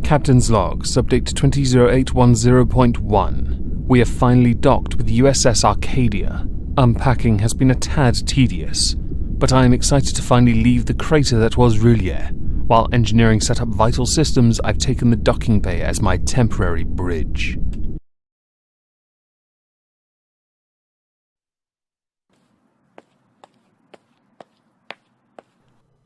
Captain's Log, Subdate 200810.1. We have finally docked with USS Arcadia. Unpacking has been a tad tedious, but I am excited to finally leave the crater that was Roulier. While engineering set up vital systems, I've taken the docking bay as my temporary bridge.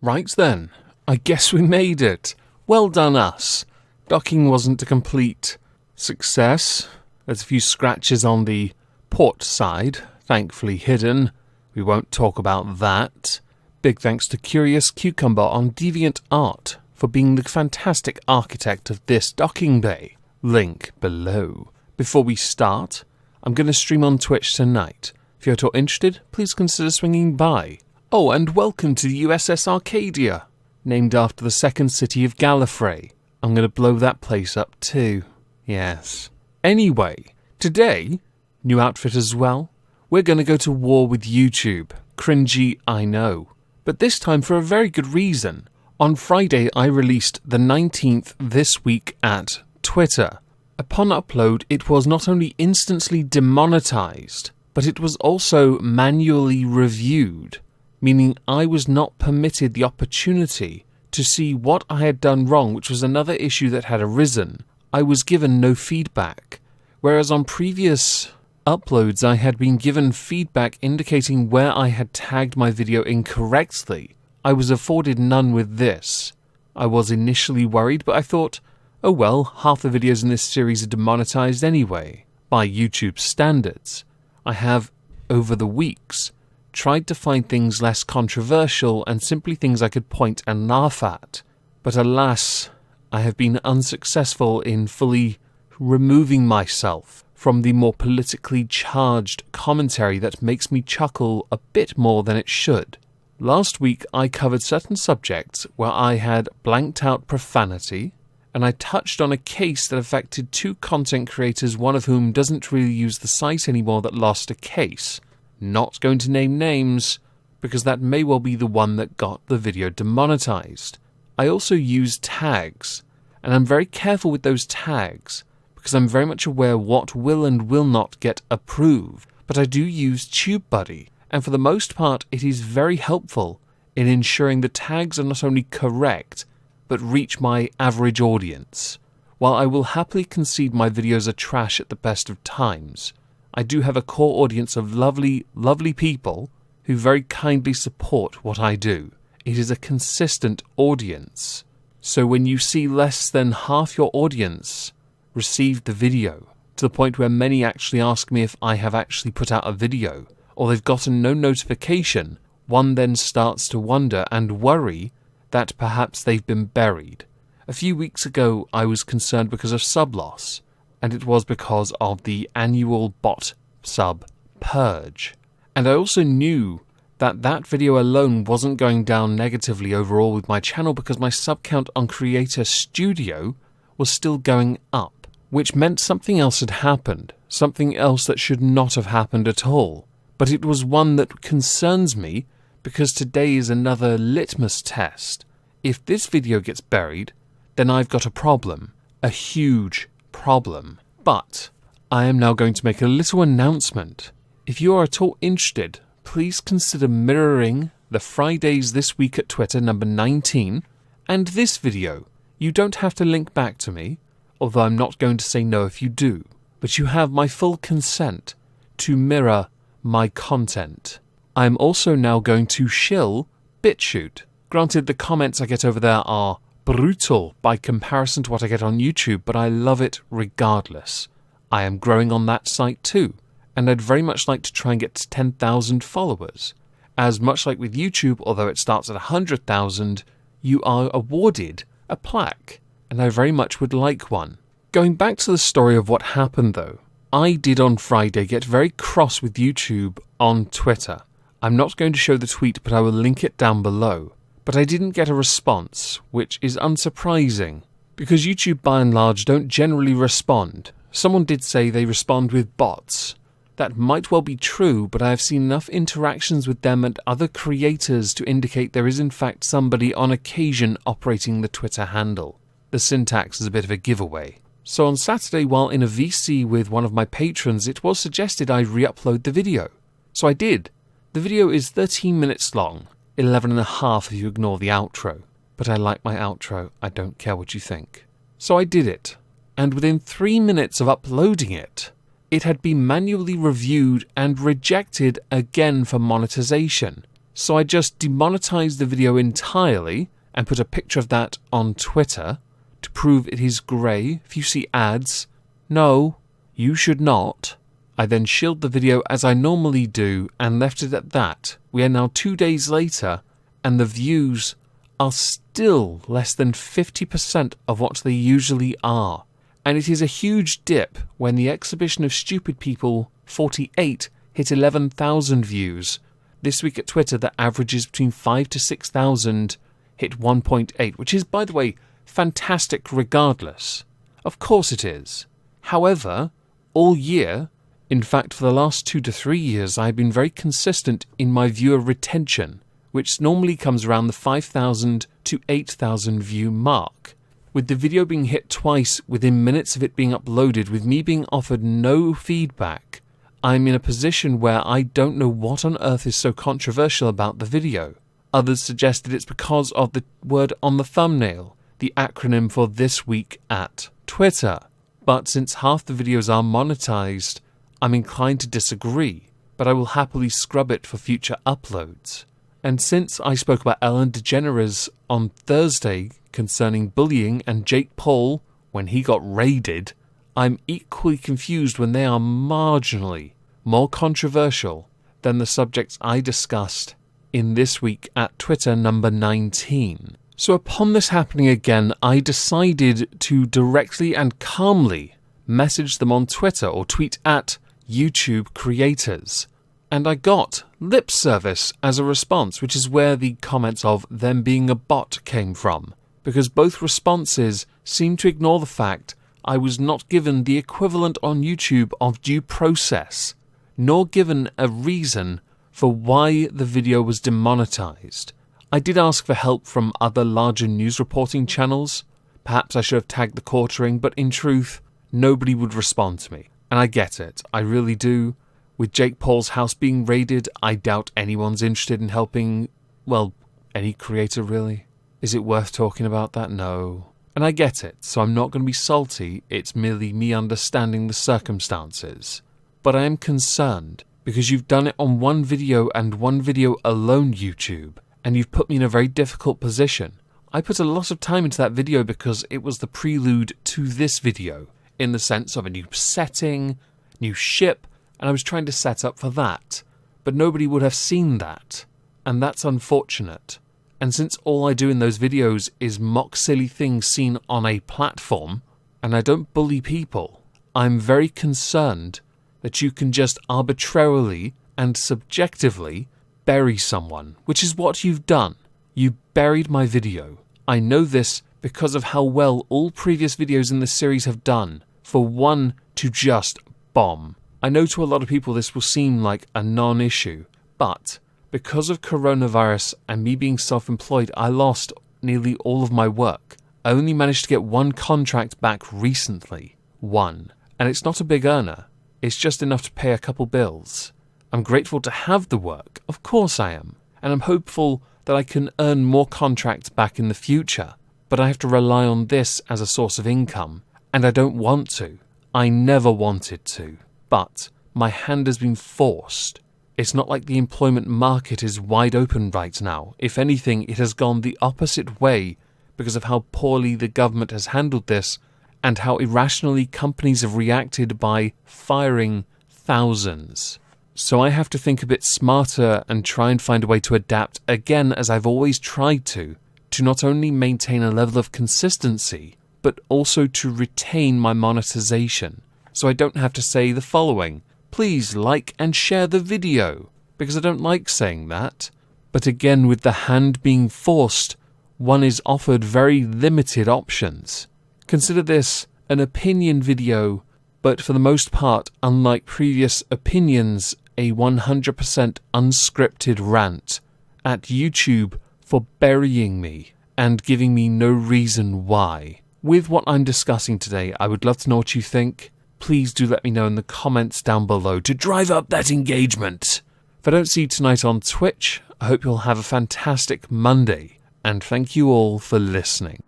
Right then, I guess we made it. Well done us. Docking wasn't a complete success. There's a few scratches on the port side, thankfully hidden. We won't talk about that. Big thanks to Curious Cucumber on DeviantArt for being the fantastic architect of this docking bay. Link below. Before we start, I'm going to stream on Twitch tonight. If you're at all interested, please consider swinging by. Oh, and welcome to the USS Arcadia, named after the second city of Gallifrey. I'm going to blow that place up too. Yes. Anyway, today, new outfit as well. We're going to go to war with YouTube. Cringy, I know. But this time for a very good reason. On Friday, I released the 19th this week at Twitter. Upon upload, it was not only instantly demonetized, but it was also manually reviewed, meaning I was not permitted the opportunity to see what I had done wrong, which was another issue that had arisen. I was given no feedback, whereas on previous uploads I had been given feedback indicating where I had tagged my video incorrectly. I was afforded none with this. I was initially worried, but I thought, oh well, half the videos in this series are demonetized anyway, by YouTube standards. I have, over the weeks, tried to find things less controversial and simply things I could point and laugh at. But alas, I have been unsuccessful in fully removing myself from the more politically charged commentary that makes me chuckle a bit more than it should. Last week I covered certain subjects where I had blanked out profanity, and I touched on a case that affected two content creators, one of whom doesn't really use the site anymore, that lost a case. Not going to name names, because that may well be the one that got the video demonetized. I also use tags, and I'm very careful with those tags, because I'm very much aware what will and will not get approved. But I do use TubeBuddy, and for the most part it is very helpful in ensuring the tags are not only correct, but reach my average audience. While I will happily concede my videos are trash at the best of times, I do have a core audience of lovely, lovely people who very kindly support what I do. It is a consistent audience. So when you see less than half your audience receive the video, to the point where many actually ask me if I have actually put out a video, or they've gotten no notification, one then starts to wonder and worry that perhaps they've been buried. A few weeks ago I was concerned because of sub loss, and it was because of the annual bot sub purge. And I also knew that that video alone wasn't going down negatively overall with my channel, because my sub count on Creator Studio was still going up, which meant something else had happened, something else that should not have happened at all. But it was one that concerns me, because today is another litmus test. If this video gets buried, then I've got a problem, a huge problem. But I am now going to make a little announcement. If you are at all interested, please consider mirroring the Fridays this week at Twitter number 19 and this video. You don't have to link back to me, although I'm not going to say no if you do, but you have my full consent to mirror my content. I'm also now going to shill BitChute. Granted, the comments I get over there are brutal by comparison to what I get on YouTube, but I love it regardless. I am growing on that site too, and I'd very much like to try and get to 10,000 followers. As much like with YouTube, although it starts at 100,000, you are awarded a plaque, and I very much would like one. Going back to the story of what happened though, I did on Friday get very cross with YouTube on Twitter. I'm not going to show the tweet, but I will link it down below. But I didn't get a response, which is unsurprising, because YouTube by and large don't generally respond. Someone did say they respond with bots. That might well be true, but I have seen enough interactions with them and other creators to indicate there is in fact somebody on occasion operating the Twitter handle. the syntax is a bit of a giveaway. So on Saturday, while in a VC with one of my patrons, it was suggested I re-upload the video. So I did. The video is 13 minutes long, 11 and a half if you ignore the outro. But I like my outro, I don't care what you think. So I did it, and within 3 minutes of uploading it, it had been manually reviewed and rejected again for monetization. So I just demonetized the video entirely and put a picture of that on Twitter to prove it is grey. If you see ads, no, you should not. I then shielded the video as I normally do and left it at that. We are now 2 days later and the views are still less than 50% of what they usually are. And it is a huge dip when the Exhibition of Stupid People 48 hit 11,000 views. This week at Twitter, the average is between 5,000 to 6,000, hit 1.8, which is, by the way, fantastic regardless. Of course it is. However, all year, in fact for the last 2 to 3 years, I have been very consistent in my viewer retention, which normally comes around the 5,000 to 8,000 view mark. With the video being hit twice within minutes of it being uploaded, with me being offered no feedback, I'm in a position where I don't know what on earth is so controversial about the video. Others suggested it's because of the word on the thumbnail, the acronym for This Week at Twitter. But since half the videos are monetized, I'm inclined to disagree, but I will happily scrub it for future uploads. And since I spoke about Ellen DeGeneres on Thursday concerning bullying and Jake Paul when he got raided, I'm equally confused when they are marginally more controversial than the subjects I discussed in This Week at Twitter number 19. So upon this happening again, I decided to directly and calmly message them on Twitter or tweet at YouTube creators. And I got lip service as a response, which is where the comments of them being a bot came from, because both responses seem to ignore the fact I was not given the equivalent on YouTube of due process, nor given a reason for why the video was demonetized. I did ask for help from other larger news reporting channels. Perhaps I should have tagged the quartering, but in truth, nobody would respond to me. And I get it, I really do. With Jake Paul's house being raided, I doubt anyone's interested in helping, well, any creator really. Is it worth talking about that? No. And I get it, so I'm not going to be salty, it's merely me understanding the circumstances. But I am concerned, because you've done it on one video and one video alone, YouTube, and you've put me in a very difficult position. I put a lot of time into that video because it was the prelude to this video, in the sense of a new setting, new ship, and I was trying to set up for that. But nobody would have seen that, and that's unfortunate. And since all I do in those videos is mock silly things seen on a platform, and I don't bully people, I'm very concerned that you can just arbitrarily and subjectively bury someone, which is what you've done. You buried my video. I know this because of how well all previous videos in this series have done for one to just bomb. I know to a lot of people this will seem like a non-issue, but because of coronavirus and me being self-employed, I lost nearly all of my work. I only managed to get one contract back recently. One. And it's not a big earner. It's just enough to pay a couple bills. I'm grateful to have the work. Of course I am. And I'm hopeful that I can earn more contracts back in the future. But I have to rely on this as a source of income. And I don't want to. I never wanted to. But my hand has been forced. It's not like the employment market is wide open right now. If anything, it has gone the opposite way because of how poorly the government has handled this and how irrationally companies have reacted by firing thousands. So I have to think a bit smarter and try and find a way to adapt, again as I've always tried to not only maintain a level of consistency, but also to retain my monetization. So I don't have to say the following: please like and share the video, because I don't like saying that. But again, with the hand being forced, one is offered very limited options. Consider this an opinion video, but for the most part, unlike previous opinions, a 100% unscripted rant at YouTube for burying me and giving me no reason why. with what I'm discussing today. I would love to know what you think. Please do let me know in the comments down below to drive up that engagement. If I don't see you tonight on Twitch, I hope you'll have a fantastic Monday, and thank you all for listening.